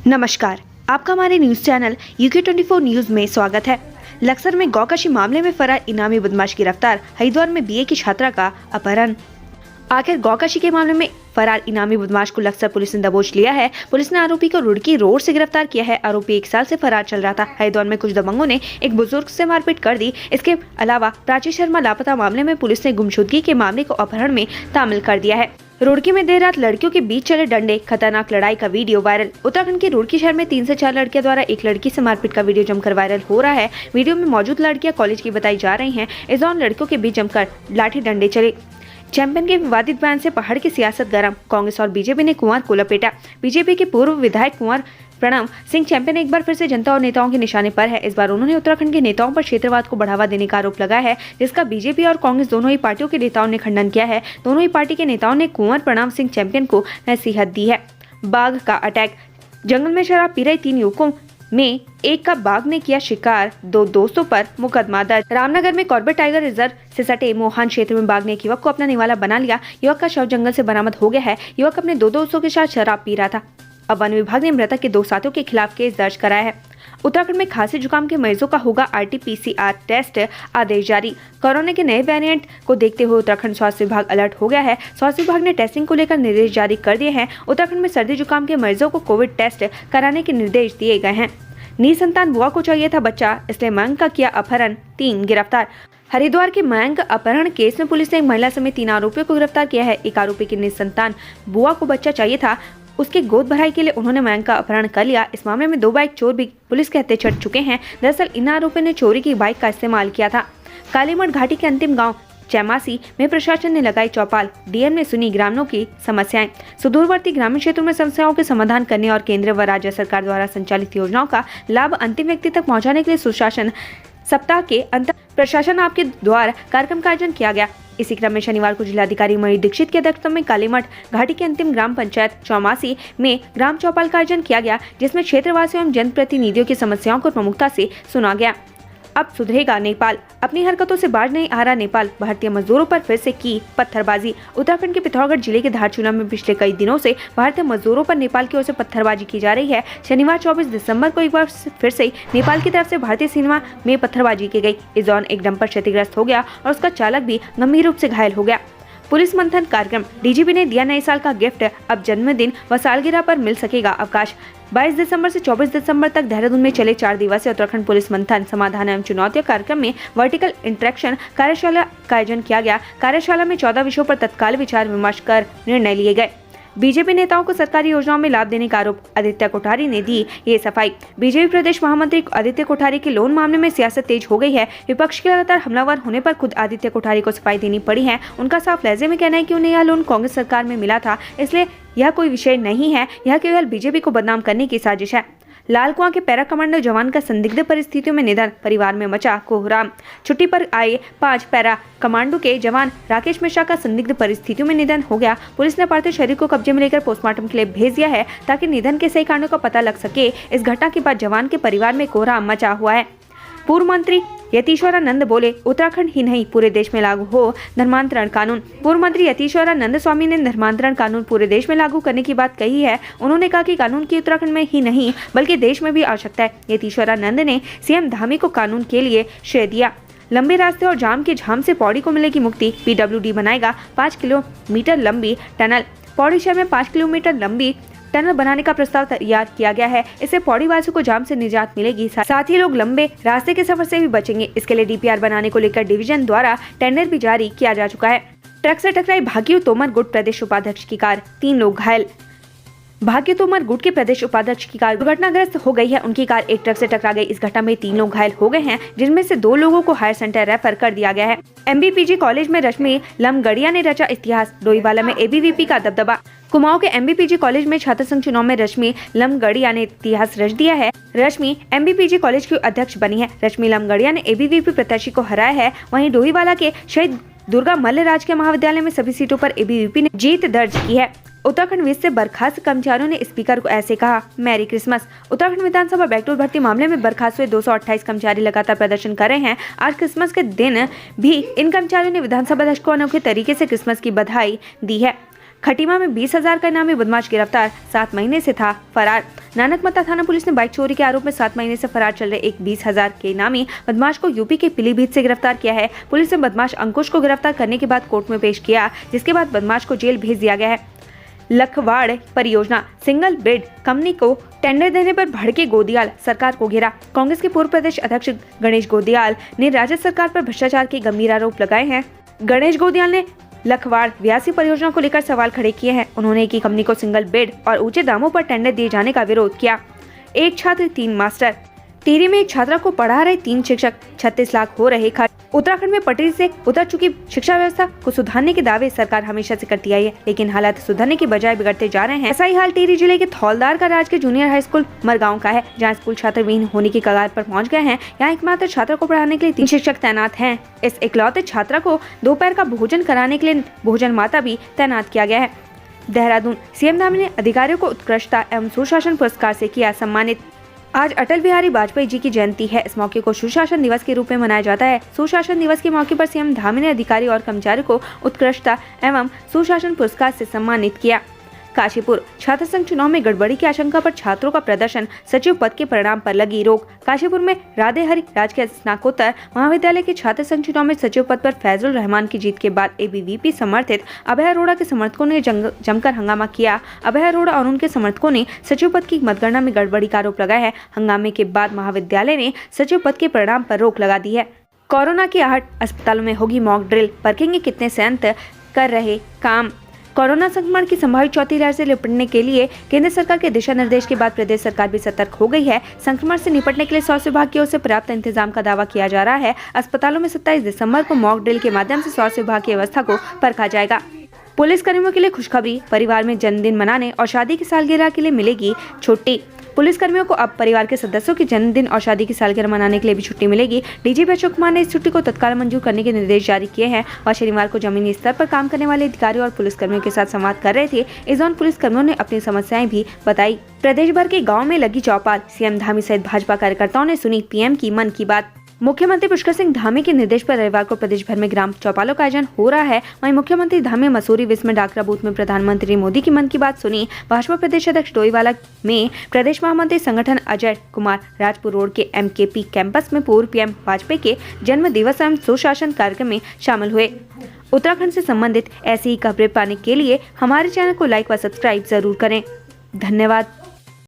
नमस्कार, आपका हमारे न्यूज चैनल UK24 न्यूज में स्वागत है। लक्सर में गौकशी मामले में फरार इनामी बदमाश गिरफ्तार। हरिद्वार में BA की छात्रा का अपहरण। आखिर गौकशी के मामले में फरार इनामी बदमाश को लक्सर पुलिस ने दबोच लिया है। पुलिस ने आरोपी को रुड़की रोड से गिरफ्तार किया है। आरोपी 1 साल से फरार चल रहा था। हरिद्वार में कुछ दबंगों ने एक बुजुर्ग से मारपीट कर दी। इसके अलावा प्राची शर्मा लापता मामले में पुलिस ने गुमशुदगी के मामले को अपहरण में शामिल कर दिया है। रुड़की में देर रात लड़कियों के बीच चले डंडे, खतरनाक लड़ाई का वीडियो वायरल। उत्तराखंड के रुड़की शहर में 3 से 4 लड़कियों द्वारा एक लड़की से मारपीट का वीडियो जमकर वायरल हो रहा है। वीडियो में मौजूद लड़कियां कॉलेज की बताई जा रही हैं। इस दौरान लड़कियों के बीच जमकर लाठी डंडे चले। चैंपियन के विवादित बयान से पहाड़ की सियासत गर्म। कांग्रेस और बीजेपी ने कुंवर को लपेटा। बीजेपी के पूर्व विधायक कुंवर प्रणव सिंह चैंपियन एक बार फिर से जनता और नेताओं के निशाने पर है। इस बार उन्होंने उत्तराखंड के नेताओं पर क्षेत्रवाद को बढ़ावा देने का आरोप लगाया है, जिसका बीजेपी और कांग्रेस दोनों ही पार्टियों के नेताओं ने खंडन किया है। दोनों ही पार्टी के नेताओं ने कुंवर प्रणव सिंह चैंपियन को नसीहत दी है। बाघ का अटैक। जंगल में शराब पी रहे 3 युवकों में एक का बाघ ने किया शिकार। 2 दोस्तों पर मुकदमा दर्ज। रामनगर में कॉर्बेट टाइगर रिजर्व से सटे मोहान क्षेत्र में बाघ ने एक युवक को अपना निवाला बना लिया। युवक का शव जंगल से बरामद हो गया है। युवक अपने 2 दोस्तों के साथ शराब पी रहा था। अब वन विभाग ने मृतक के 2 साथियों के खिलाफ केस दर्ज कराया है। उत्तराखंड में खांसी जुकाम के मरीजों का होगा RT-PCR टेस्ट। आदेश जारी। कोरोना के नए वेरिएंट को देखते हुए उत्तराखंड स्वास्थ्य विभाग अलर्ट हो गया है। स्वास्थ्य विभाग ने टेस्टिंग को लेकर निर्देश जारी कर दिए हैं। उत्तराखंड में सर्दी जुकाम के मरीजों को कोविड टेस्ट कराने के निर्देश दिए गए हैं। निसंतान बुआ को चाहिए था बच्चा, इसलिए मयंक का किया अपहरण। 3 गिरफ्तार। हरिद्वार के मयंक अपहरण केस में पुलिस ने एक महिला समेत 3 आरोपियों को गिरफ्तार किया है। एक आरोपी की निसंतान बुआ को बच्चा चाहिए था, उसके गोद भराई के लिए उन्होंने मयंक का अपहरण कर लिया। इस मामले में 2 बाइक चोर भी पुलिस के हत्थे चढ़ चुके हैं। दरअसल इन आरोपियों ने चोरी की बाइक का इस्तेमाल किया था। कालीमठ घाटी के अंतिम गांव चैमासी में प्रशासन ने लगाई चौपाल। डीएम ने सुनी ग्रामीणों की समस्याएं। सुदूरवर्ती ग्रामीण क्षेत्रों में समस्याओं के समाधान करने और केंद्र व राज्य सरकार द्वारा संचालित योजनाओं का लाभ अंतिम व्यक्ति तक पहुंचाने के लिए सुशासन सप्ताह के अंतर प्रशासन आपके द्वारा कार्यक्रम का आयोजन किया गया। इसी क्रम में शनिवार को जिलाधिकारी मणि दीक्षित की अध्यक्षता में कालीमठ घाटी के अंतिम ग्राम पंचायत चौमासी में ग्राम चौपाल का आयोजन किया गया, जिसमें क्षेत्रवासियों एवं जनप्रतिनिधियों की समस्याओं को प्रमुखता से सुना गया। अब सुधरेगा नेपाल। अपनी हरकतों से बाज नहीं आ रहा नेपाल। भारतीय मजदूरों पर फिर से की पत्थरबाजी। उत्तराखंड के पिथौरागढ़ जिले के धारचूला में पिछले कई दिनों से भारतीय मजदूरों पर नेपाल की ओर से पत्थरबाजी की जा रही है। शनिवार 24 दिसंबर को एक बार फिर से नेपाल की तरफ से भारतीय सीमा में पत्थरबाजी की गई। इस दौरान एक डंपर क्षतिग्रस्त हो गया और उसका चालक भी गंभीर रूप से घायल हो गया। पुलिस मंथन कार्यक्रम। डीजीपी ने दिया नए साल का गिफ्ट। अब जन्मदिन व सालगिरह पर मिल सकेगा अवकाश। 22 दिसंबर से 24 दिसंबर तक देहरादून में चले 4 दिवसीय उत्तराखंड पुलिस मंथन समाधान एवं चुनौतियों कार्यक्रम में वर्टिकल इंटरेक्शन कार्यशाला का आयोजन किया गया। कार्यशाला में 14 विषयों पर तत्काल विचार विमर्श कर निर्णय लिए गए। बीजेपी नेताओं को सरकारी योजनाओं में लाभ देने का आरोप। आदित्य कोठारी ने दी ये सफाई। बीजेपी प्रदेश महामंत्री आदित्य कोठारी के लोन मामले में सियासत तेज हो गई है। विपक्ष के लगातार हमलावर होने पर खुद आदित्य कोठारी को सफाई देनी पड़ी है। उनका साफ लहजे में कहना है कि उन्हें यह लोन कांग्रेस सरकार में मिला था, इसलिए यह कोई विषय नहीं है, यह केवल बीजेपी को बदनाम करने की साजिश है। लाल कुआं के पैरा कमांडो जवान का संदिग्ध परिस्थितियों में निधन। परिवार में मचा कोहराम। छुट्टी पर आए 5 पैरा कमांडो के जवान राकेश मिश्रा का संदिग्ध परिस्थितियों में निधन हो गया। पुलिस ने पार्थिव शरीर को कब्जे में लेकर पोस्टमार्टम के लिए भेज दिया है, ताकि निधन के सही कारणों का पता लग सके। इस घटना के बाद जवान के परिवार में कोहराम मचा हुआ है। पूर्व मंत्री यतीश्वरानंद बोले, उत्तराखंड ही नहीं पूरे देश में लागू हो धर्मांतरण कानून। पूर्व मंत्री यतीश्वरानंद स्वामी ने धर्मांतरण कानून पूरे देश में लागू करने की बात कही है। उन्होंने कहा कि कानून की उत्तराखंड में ही नहीं बल्कि देश में भी आवश्यकता है। यतीश्वरानंद ने सीएम धामी को कानून के लिए श्रेय दिया। लंबे रास्ते और जाम के झाम से पौड़ी को मिलेगी मुक्ति। PWD बनाएगा 5 किलोमीटर लंबी टनल। पौड़ी शहर में 5 किलोमीटर लंबी टनल बनाने का प्रस्ताव तैयार किया गया है। इससे पौड़ी वासियों को जाम से निजात मिलेगी, साथ ही लोग लंबे रास्ते के सफर से भी बचेंगे। इसके लिए DPR बनाने को लेकर डिवीजन द्वारा टेंडर भी जारी किया जा चुका है। ट्रक से टकराई भाग्य तोमर गुट प्रदेश उपाध्यक्ष की कार। 3 लोग घायल। भाग्य तोमर गुट के प्रदेश उपाध्यक्ष की कार दुर्घटनाग्रस्त हो गई है। उनकी कार एक ट्रक से टकरा गई। इस घटना में 3 लोग घायल हो गए हैं, जिनमें से 2 लोगों को हायर सेंटर रेफर कर दिया गया है। MBPG कॉलेज में रश्मि लमगड़िया ने रचा इतिहास। डोईवाला में ABVP का दबदबा। कुमाऊं के MBPG कॉलेज में छात्र संघ चुनाव में रश्मि लमगड़िया ने इतिहास रच दिया है। रश्मि MBPG कॉलेज की अध्यक्ष बनी है। रश्मि लमगड़िया ने ABVP प्रत्याशी को हराया है। वहीं डोईवाला के शहीद दुर्गा मल्ल राजकीय महाविद्यालय में सभी सीटों पर ABVP ने जीत दर्ज की है। उत्तराखंड वित्त से बर्खास्त कर्मचारियों ने स्पीकर को ऐसे कहा, मैरी क्रिसमस। उत्तराखंड विधानसभा बैकडोर भर्ती मामले में बर्खास्त हुए 228 कर्मचारी लगातार प्रदर्शन कर रहे हैं। आज क्रिसमस के दिन भी इन कर्मचारियों ने विधानसभा अध्यक्ष को अनोखे तरीके से क्रिसमस की बधाई दी है। खटीमा में 20,000 का इनामी बदमाश गिरफ्तार, 7 महीने से था फरार। नानकमता थाना पुलिस ने बाइक चोरी के आरोप में 7 महीने से फरार चल रहे एक 20,000 के इनामी बदमाश को यूपी के पीलीभीत से गिरफ्तार किया है। पुलिस ने बदमाश अंकुश को गिरफ्तार करने के बाद कोर्ट में पेश किया, जिसके बाद बदमाश को जेल भेज दिया गया है। लखवाड़ परियोजना सिंगल बेड कंपनी को टेंडर देने पर भड़के गोदियाल, सरकार को घेरा। कांग्रेस के पूर्व प्रदेश अध्यक्ष गणेश गोदियाल ने राज्य सरकार पर भ्रष्टाचार के गंभीर आरोप लगाए हैं। गणेश गोदियाल ने लखवाड़ व्यासी परियोजना को लेकर सवाल खड़े किए हैं। उन्होंने एक ही कंपनी को सिंगल बेड और ऊंचे दामों पर टेंडर दिए जाने का विरोध किया। एक छात्र 3 मास्टर, टिहरी में एक छात्रा को पढ़ा रहे 3 शिक्षक, 36 लाख हो रहे खर्च। उत्तराखंड में पटरी से उतर चुकी शिक्षा व्यवस्था को सुधारने के दावे सरकार हमेशा से करती आई है, लेकिन हालात सुधरने के बजाय बिगड़ते जा रहे हैं। ऐसा ही हाल टिहरी जिले के थौलदार का राजकीय जूनियर हाई स्कूल मरगांव का है, जहां स्कूल छात्र विहीन होने की कगार पर पहुंच गए हैं। यहाँ एकमात्र छात्रा को पढ़ाने के लिए 3 शिक्षक तैनात हैं। इस इकलौते छात्रा को दोपहर का भोजन कराने के लिए भोजन माता भी तैनात किया गया है। देहरादून सीएम धामी ने अधिकारियों को उत्कृष्टता एवं सुशासन पुरस्कार से किया सम्मानित। आज अटल बिहारी वाजपेयी जी की जयंती है। इस मौके को सुशासन दिवस के रूप में मनाया जाता है। सुशासन दिवस के मौके पर सीएम धामी ने अधिकारी और कर्मचारियों को उत्कृष्टता एवं सुशासन पुरस्कार से सम्मानित किया। काशीपुर छात्र संघ चुनाव में गड़बड़ी की आशंका पर छात्रों का प्रदर्शन, सचिव पद के परिणाम पर लगी रोक। काशीपुर में राधे हरि राजकीय स्नातकोत्तर महाविद्यालय के छात्र संघ चुनाव में सचिव पद पर फैजुल रहमान की जीत के बाद एबीवीपी समर्थित अभय अरोड़ा के समर्थकों ने जमकर हंगामा किया। अभय अरोड़ा और उनके समर्थकों ने सचिव पद की मतगणना में गड़बड़ी का आरोप लगाया है। हंगामे के बाद महाविद्यालय ने सचिव पद के परिणाम पर रोक लगा दी है। कोरोना की आहट, अस्पतालों में होगी मॉक ड्रिल, परखेंगे कितने संयंत्र कर रहे काम। कोरोना संक्रमण की संभावित चौथी लहर से निपटने के लिए केंद्र सरकार के दिशा निर्देश के बाद प्रदेश सरकार भी सतर्क हो गई है। संक्रमण से निपटने के लिए स्वास्थ्य विभाग की ओर से पर्याप्त इंतजाम का दावा किया जा रहा है। अस्पतालों में 27 दिसंबर को मॉक ड्रिल के माध्यम से स्वास्थ्य विभाग की व्यवस्था को परखा जाएगा। पुलिस कर्मियों के लिए खुशखबरी, परिवार में जन्मदिन मनाने और शादी की सालगिरह के लिए मिलेगी छुट्टी। पुलिस कर्मियों को अब परिवार के सदस्यों के जन्मदिन और शादी की सालगिरह मनाने के लिए भी छुट्टी मिलेगी। डीजीपी अशोक कुमार ने इस छुट्टी को तत्काल मंजूर करने के निर्देश जारी किए हैं और शनिवार को जमीनी स्तर पर काम करने वाले अधिकारियों और पुलिस कर्मियों के साथ संवाद कर रहे थे। इस दौरान पुलिस कर्मियों ने अपनी समस्याएं भी बताई। प्रदेश भर के गाँव में लगी चौपाल, सीएम धामी सहित भाजपा कार्यकर्ताओं ने सुनी पीएम की मन की बात। मुख्यमंत्री पुष्कर सिंह धामी के निर्देश पर रविवार को प्रदेश भर में ग्राम चौपालों का आयोजन हो रहा है। वहीं मुख्यमंत्री धामी मसूरी विस्म डाकरा बूथ में प्रधानमंत्री मोदी की मन की बात सुनी। भाजपा प्रदेश अध्यक्ष डोईवाला में प्रदेश महामंत्री संगठन अजय कुमार राजपुर रोड के MKP कैंपस में पूर्व पीएम वाजपेयी के जन्म दिवस एवं सुशासन कार्यक्रम में शामिल हुए। उत्तराखंड से संबंधित ऐसी ही खबरें पाने के लिए हमारे चैनल को लाइक व सब्सक्राइब जरूर करें। धन्यवाद।